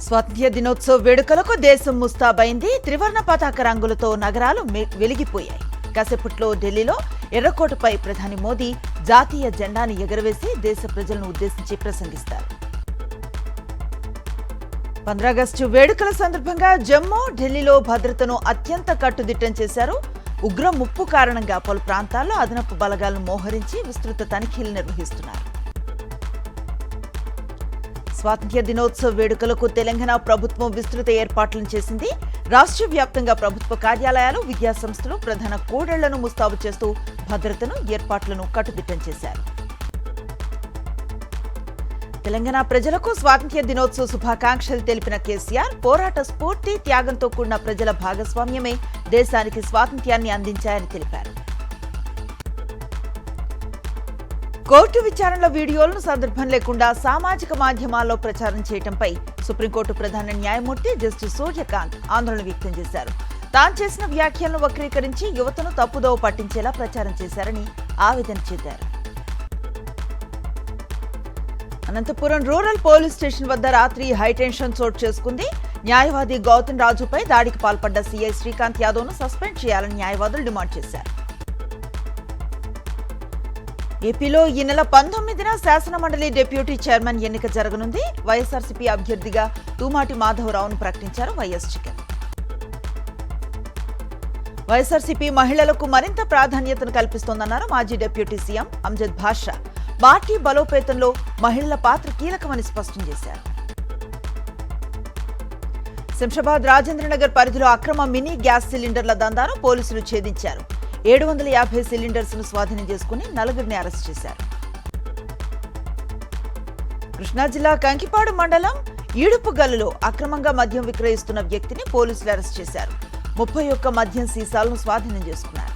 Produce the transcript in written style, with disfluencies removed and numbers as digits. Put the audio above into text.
స్వాతంత్ర్య దినోత్సవ వేడుకలకు దేశం ముస్తాబైంది. త్రివర్ణ పతాక రంగులతో నగరాలు వెలిగిపోయాయి. కాసేపట్లో ఢిల్లీలో ఎర్రకోటపై ప్రధాని మోదీ జాతీయ జెండాను ఎగురవేసి దేశ ప్రజలను ఉద్దేశించి ప్రసంగిస్తారు. 15 ఆగస్టు వేడుకల సందర్భంగా జమ్మూ, ఢిల్లీలో భద్రతను అత్యంత కట్టుదిట్టం చేశారు. ఉగ్ర ముప్పు కారణంగా పలు ప్రాంతాల్లో అదనపు బలగాలను మోహరించి విస్తృత తనిఖీలు నిర్వహిస్తున్నారు. స్వాతంత్ర్య దినోత్సవ వేడుకలకు తెలంగాణ ప్రభుత్వం విస్తృత ఏర్పాట్లను చేసింది. రాష్ట్ర వ్యాప్తంగా ప్రభుత్వ కార్యాలయాలు, విద్యాసంస్థలు ప్రధాన కూడళ్లను ముస్తాబు చేస్తూ భద్రతను, ఏర్పాట్లను కట్టుదిట్టం చేశారు. తెలంగాణ ప్రజలకు స్వాతంత్ర్య దినోత్సవ శుభాకాంక్షలు తెలిపిన కేసీఆర్, పోరాట స్ఫూర్తి, త్యాగంతో కూడిన ప్రజల భాగస్వామ్యమే దేశానికి స్వాతంత్ర్యాన్ని అందించాయని తెలిపారు. కోర్టు విచారణల వీడియోలను సందర్భం లేకుండా సామాజిక మాధ్యమాల్లో ప్రచారం చేయడంపై సుప్రీంకోర్టు ప్రధాన న్యాయమూర్తి జస్టిస్ సూర్యకాంత్ ఆందోళన వ్యక్తం చేశారు. తాను చేసిన వ్యాఖ్యలను వక్రీకరించి యువతను తప్పుదోవ పట్టించేలా ప్రచారం చేశారని ఆవేదన చెందారు. అనంతపురం రూరల్ పోలీస్ స్టేషన్ వద్ద రాత్రి హైటెన్షన్ చోటు చేసుకుంది. న్యాయవాది గౌతమ్ రాజుపై దాడికి పాల్పడ్డ సీఐ శ్రీకాంత్ యాదవ్ను సస్పెండ్ చేయాలని న్యాయవాదులు డిమాండ్ చేశారు. ఏపీలో ఈ నెల 19న శాసనమండలి డిప్యూటీ చైర్మన్ ఎన్నిక జరగనుంది. వైఎస్ఆర్సీపీ అభ్యర్థిగా తూమాటి మాధవరావును ప్రకటించారు వైఎస్ జగన్. వైఎస్ఆర్సీపీ మహిళలకు మరింత ప్రాధాన్యతను కల్పిస్తోందన్నారు మాజీ డిప్యూటీ సీఎం అంజద్ భాషా. పార్టీ బలోపేతంలో మహిళల పాత్ర కీలకమని స్పష్టం చేశారు. శంషాబాద్ రాజేంద్రనగర్ పరిధిలో అక్రమ మినీ గ్యాస్ సిలిండర్ల దందాను పోలీసులు ఛేదించారు. 750 సిలిండర్స్ ను స్వాధీనం చేసుకుని 4గురిని అరెస్ట్ చేశారు. కృష్ణా జిల్లా కంకిపాడు మండలం ఈడుపుగల్లులో అక్రమంగా మద్యం విక్రయిస్తున్న వ్యక్తిని పోలీసులు అరెస్ట్ చేశారు. 31 మద్యం సీసాలను స్వాధీనం చేసుకున్నారు.